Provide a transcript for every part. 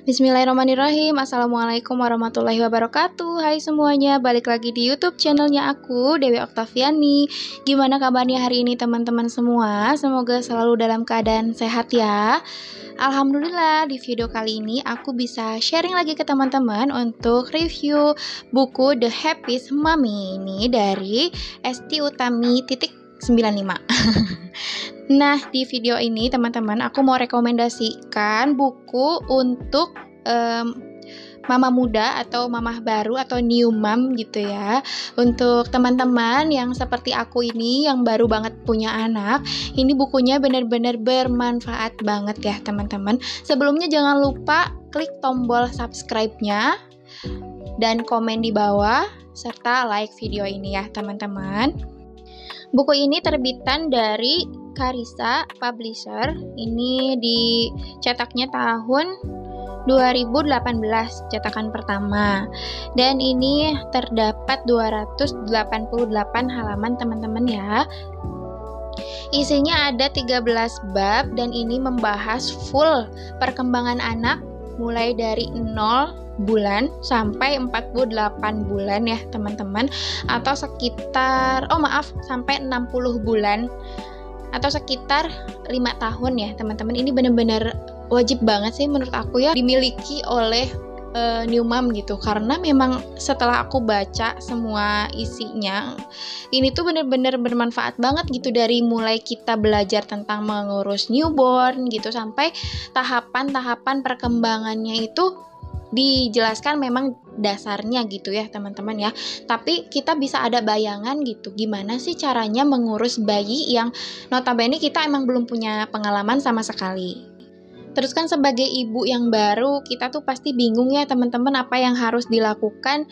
Bismillahirrahmanirrahim. Assalamualaikum warahmatullahi wabarakatuh. Hai semuanya, balik lagi di YouTube channelnya aku, Dewi Oktaviani. Gimana kabarnya hari ini teman-teman semua? Semoga selalu dalam keadaan sehat ya. Alhamdulillah, di video kali ini aku bisa sharing lagi ke teman-teman untuk review buku The Happiest Mommy ini dari Esti Utami 95. Nah, di video ini teman-teman aku mau rekomendasikan buku untuk mama muda atau mamah baru atau new mom gitu ya. Untuk teman-teman yang seperti aku ini yang baru banget punya anak, ini bukunya benar-benar bermanfaat banget ya teman-teman. Sebelumnya jangan lupa klik tombol subscribe-nya dan komen di bawah serta like video ini ya teman-teman. Buku ini terbitan dari Carissa Publisher. Ini dicetaknya tahun 2018, cetakan pertama. Dan ini terdapat 288 halaman teman-teman ya. Isinya ada 13 bab dan ini membahas full perkembangan anak mulai dari 0 bulan sampai 48 bulan ya teman-teman, atau sekitar sampai 60 bulan atau sekitar 5 tahun ya teman-teman. Ini benar-benar wajib banget sih menurut aku ya dimiliki oleh new mom gitu, karena memang setelah aku baca semua isinya ini tuh benar-benar bermanfaat banget gitu, dari mulai kita belajar tentang mengurus newborn gitu sampai tahapan-tahapan perkembangannya itu dijelaskan memang dasarnya gitu ya teman-teman ya. Tapi kita bisa ada bayangan gitu gimana sih caranya mengurus bayi yang notabene kita emang belum punya pengalaman sama sekali. Terus kan sebagai ibu yang baru, kita tuh pasti bingung ya teman-teman apa yang harus dilakukan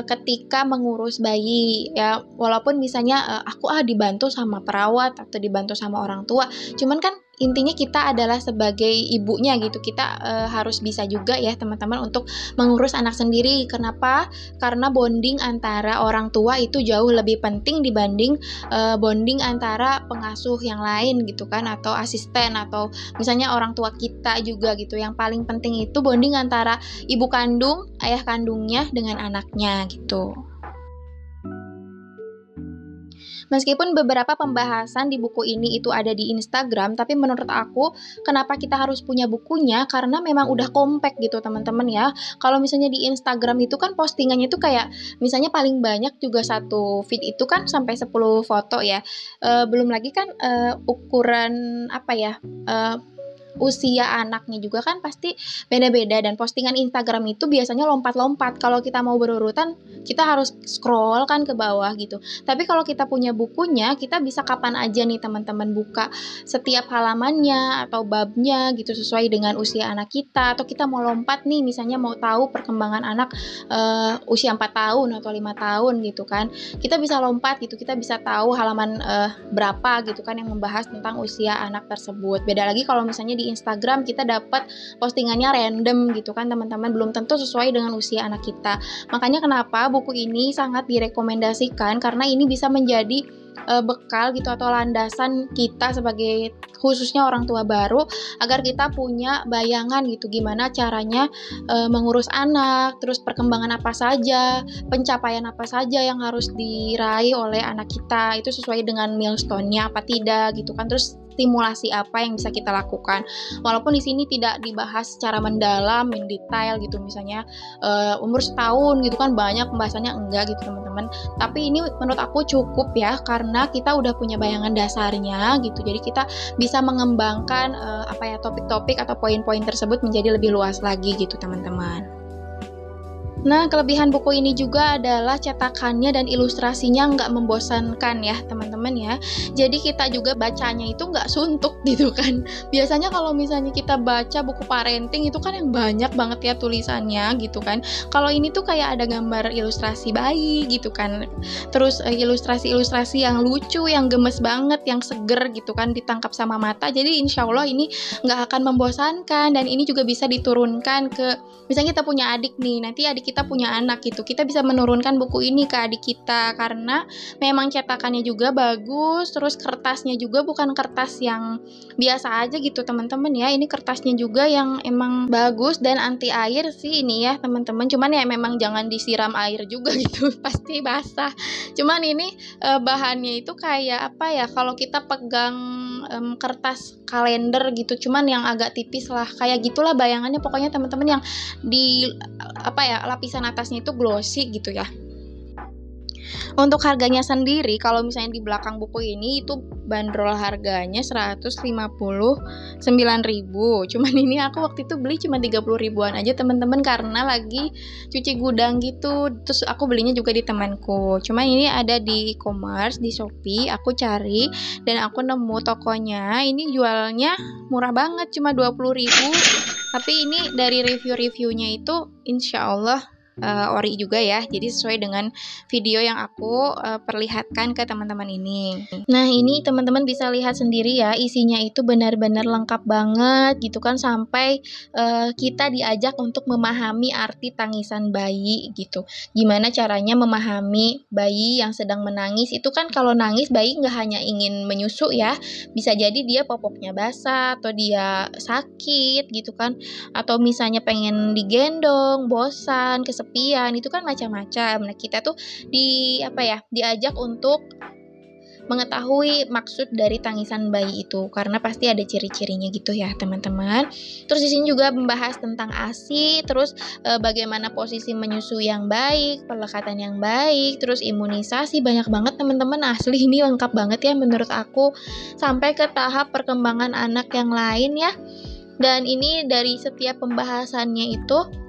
ketika mengurus bayi ya. Walaupun misalnya aku dibantu sama perawat atau dibantu sama orang tua, cuman kan intinya kita adalah sebagai ibunya gitu, kita harus bisa juga ya teman-teman untuk mengurus anak sendiri. Kenapa? Karena bonding antara orang tua itu jauh lebih penting dibanding bonding antara pengasuh yang lain gitu kan, atau asisten, atau misalnya orang tua kita juga gitu. Yang paling penting itu bonding antara ibu kandung, ayah kandungnya dengan anaknya gitu. Meskipun beberapa pembahasan di buku ini itu ada di Instagram, tapi menurut aku kenapa kita harus punya bukunya, karena memang udah compact gitu teman-teman ya. Kalau misalnya di Instagram itu kan postingannya itu kayak misalnya paling banyak juga satu feed itu kan sampai 10 foto ya. Belum lagi kan ukuran usia anaknya juga kan pasti beda-beda, dan postingan Instagram itu biasanya lompat-lompat. Kalau kita mau berurutan kita harus scroll kan ke bawah gitu. Tapi kalau kita punya bukunya, kita bisa kapan aja nih teman-teman buka setiap halamannya atau babnya gitu sesuai dengan usia anak kita. Atau kita mau lompat nih misalnya mau tahu perkembangan anak usia 4 tahun atau 5 tahun gitu kan. Kita bisa lompat gitu, kita bisa tahu halaman berapa gitu kan yang membahas tentang usia anak tersebut. Beda lagi kalau misalnya di Instagram kita dapat postingannya random gitu kan teman-teman, belum tentu sesuai dengan usia anak kita. Makanya kenapa buku ini sangat direkomendasikan, karena ini bisa menjadi bekal gitu atau landasan kita sebagai khususnya orang tua baru, agar kita punya bayangan gitu gimana caranya mengurus anak, terus perkembangan apa saja, pencapaian apa saja yang harus diraih oleh anak kita, itu sesuai dengan milestone-nya apa tidak gitu kan, terus stimulasi apa yang bisa kita lakukan. Walaupun di sini tidak dibahas secara mendalam, mendetail gitu, misalnya umur setahun gitu kan banyak pembahasannya, enggak gitu teman-teman. Tapi ini menurut aku cukup ya, karena kita udah punya bayangan dasarnya gitu. Jadi kita bisa mengembangkan topik-topik atau poin-poin tersebut menjadi lebih luas lagi gitu teman-teman. Nah, kelebihan buku ini juga adalah cetakannya dan ilustrasinya nggak membosankan ya teman-teman ya. Jadi kita juga bacanya itu nggak suntuk gitu kan. Biasanya kalau misalnya kita baca buku parenting itu kan yang banyak banget ya tulisannya gitu kan. Kalau ini tuh kayak ada gambar ilustrasi bayi gitu kan. Terus ilustrasi-ilustrasi yang lucu, yang gemes banget, yang seger gitu kan, ditangkap sama mata. Jadi insya Allah ini nggak akan membosankan, dan ini juga bisa diturunkan ke, misalnya kita punya adik nih, nanti adik kita punya anak gitu. Kita bisa menurunkan buku ini ke adik kita karena memang cetakannya juga bagus, terus kertasnya juga bukan kertas yang biasa aja gitu teman-teman ya. Ini kertasnya juga yang emang bagus dan anti air sih ini ya teman-teman. Cuman ya memang jangan disiram air juga gitu, pasti basah. Cuman ini bahannya itu kayak apa ya, kalau kita pegang kertas kalender gitu, cuman yang agak tipis lah, kayak gitulah bayangannya pokoknya teman-teman, yang di apa ya, lapisan atasnya itu glossy gitu ya. Untuk harganya sendiri kalau misalnya di belakang buku ini itu bandrol harganya 159.000. Cuman ini aku waktu itu beli cuma 30 ribuan aja teman-teman, karena lagi cuci gudang gitu. Terus aku belinya juga di temanku. Cuman ini ada di e-commerce, di Shopee, aku cari dan aku nemu tokonya. Ini jualnya murah banget, cuma 20.000. Tapi ini dari review-reviewnya itu insya Allah ori juga ya, jadi sesuai dengan video yang aku perlihatkan ke teman-teman ini. Nah ini teman-teman bisa lihat sendiri ya, isinya itu benar-benar lengkap banget gitu kan, sampai kita diajak untuk memahami arti tangisan bayi gitu. Gimana caranya memahami bayi yang sedang menangis. Itu kan kalau nangis bayi nggak hanya ingin menyusu ya, bisa jadi dia popoknya basah atau dia sakit gitu kan, atau misalnya pengen digendong, bosan, kesepian, itu kan macam-macam. Nah, kita tuh diajak untuk mengetahui maksud dari tangisan bayi itu, karena pasti ada ciri-cirinya gitu ya teman-teman. Terus di sini juga membahas tentang ASI, terus bagaimana posisi menyusui yang baik, pelekatan yang baik, terus imunisasi, banyak banget teman-teman, asli ini lengkap banget ya menurut aku, sampai ke tahap perkembangan anak yang lain ya. Dan ini dari setiap pembahasannya itu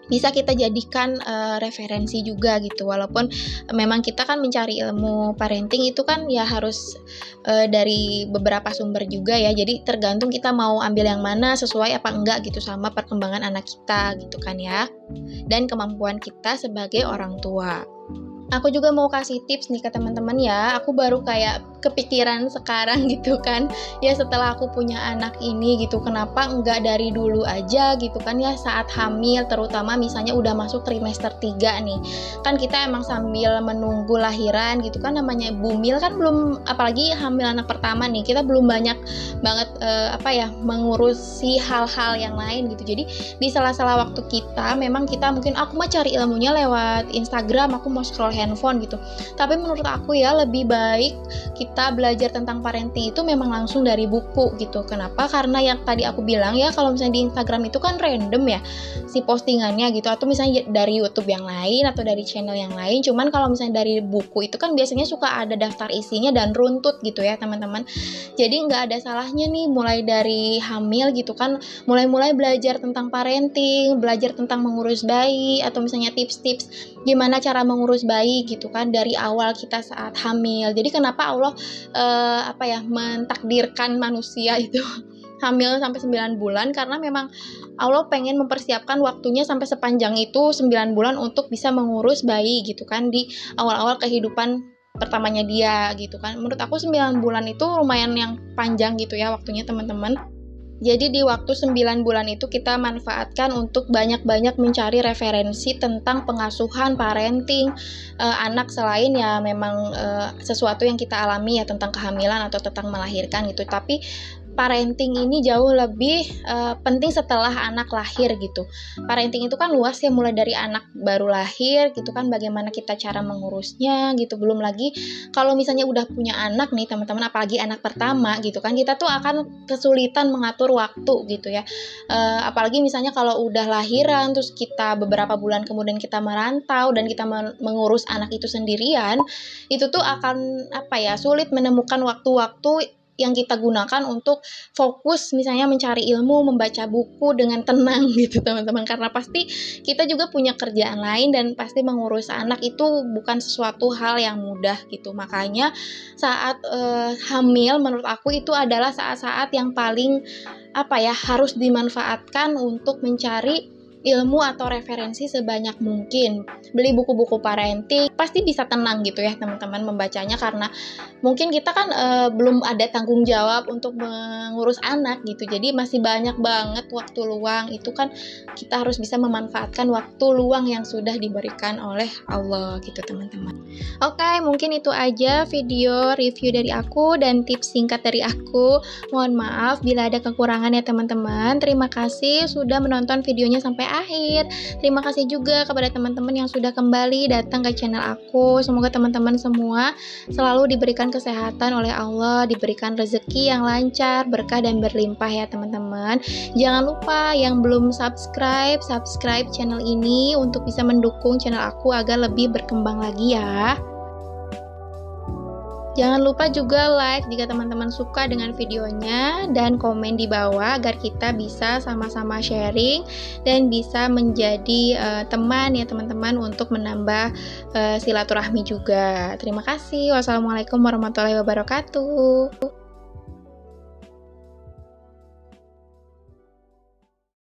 bisa kita jadikan referensi juga gitu, walaupun memang kita kan mencari ilmu parenting itu kan ya harus dari beberapa sumber juga ya, jadi tergantung kita mau ambil yang mana, sesuai apa enggak gitu sama perkembangan anak kita gitu kan ya, dan kemampuan kita sebagai orang tua. Aku juga mau kasih tips nih ke teman-teman ya. Aku baru kayak kepikiran sekarang gitu kan. Ya setelah aku punya anak ini gitu, kenapa enggak dari dulu aja gitu kan ya, saat hamil, terutama misalnya udah masuk trimester 3 nih. Kan kita emang sambil menunggu lahiran gitu kan, namanya bumil kan belum, apalagi hamil anak pertama nih, kita belum banyak banget mengurusi hal-hal yang lain gitu. Jadi di sela-sela waktu kita, memang kita mungkin aku mah cari ilmunya lewat Instagram, aku mau scroll handphone gitu. Tapi menurut aku ya lebih baik kita belajar tentang parenting itu memang langsung dari buku gitu. Kenapa? Karena yang tadi aku bilang ya, kalau misalnya di Instagram itu kan random ya si postingannya gitu, atau misalnya dari YouTube yang lain atau dari channel yang lain. Cuman kalau misalnya dari buku itu kan biasanya suka ada daftar isinya dan runtut gitu ya teman-teman. Jadi nggak ada salahnya nih mulai dari hamil gitu kan, mulai belajar tentang parenting, belajar tentang mengurus bayi, atau misalnya tips-tips gimana cara mengurus bayi gitu kan dari awal kita saat hamil. Jadi kenapa Allah mentakdirkan manusia itu hamil sampai 9 bulan, karena memang Allah pengen mempersiapkan waktunya sampai sepanjang itu 9 bulan untuk bisa mengurus bayi gitu kan di awal-awal kehidupan pertamanya dia gitu kan. Menurut aku 9 bulan itu lumayan yang panjang gitu ya waktunya teman-teman. Jadi di waktu 9 bulan itu kita manfaatkan untuk banyak-banyak mencari referensi tentang pengasuhan, parenting anak, selain ya memang sesuatu yang kita alami ya tentang kehamilan atau tentang melahirkan gitu. Tapi parenting ini jauh lebih penting setelah anak lahir gitu. Parenting itu kan luas ya, mulai dari anak baru lahir gitu kan, bagaimana kita cara mengurusnya gitu. Belum lagi kalau misalnya udah punya anak nih teman-teman, apalagi anak pertama gitu kan, kita tuh akan kesulitan mengatur waktu gitu ya. Apalagi misalnya kalau udah lahiran terus kita beberapa bulan kemudian kita merantau dan kita mengurus anak itu sendirian, itu tuh akan sulit menemukan waktu-waktu yang kita gunakan untuk fokus misalnya mencari ilmu, membaca buku dengan tenang gitu teman-teman, karena pasti kita juga punya kerjaan lain dan pasti mengurus anak itu bukan sesuatu hal yang mudah gitu. Makanya saat hamil menurut aku itu adalah saat-saat yang paling harus dimanfaatkan untuk mencari ilmu atau referensi sebanyak mungkin. Beli buku-buku parenting, pasti bisa tenang gitu ya teman-teman membacanya, karena mungkin kita kan belum ada tanggung jawab untuk mengurus anak gitu. Jadi masih banyak banget waktu luang. Itu kan kita harus bisa memanfaatkan waktu luang yang sudah diberikan oleh Allah gitu teman-teman. Oke, mungkin itu aja video review dari aku dan tips singkat dari aku. Mohon maaf bila ada kekurangan ya teman-teman. Terima kasih sudah menonton videonya sampai akhir. Terima kasih juga kepada teman-teman yang sudah kembali datang ke channel aku. Semoga teman-teman semua selalu diberikan kesehatan oleh Allah, diberikan rezeki yang lancar, berkah dan berlimpah ya teman-teman. Jangan lupa yang belum subscribe channel ini untuk bisa mendukung channel aku agar lebih berkembang lagi ya. Jangan lupa juga like jika teman-teman suka dengan videonya, dan komen di bawah agar kita bisa sama-sama sharing dan bisa menjadi teman ya teman-teman untuk menambah silaturahmi juga. Terima kasih. Wassalamualaikum warahmatullahi wabarakatuh.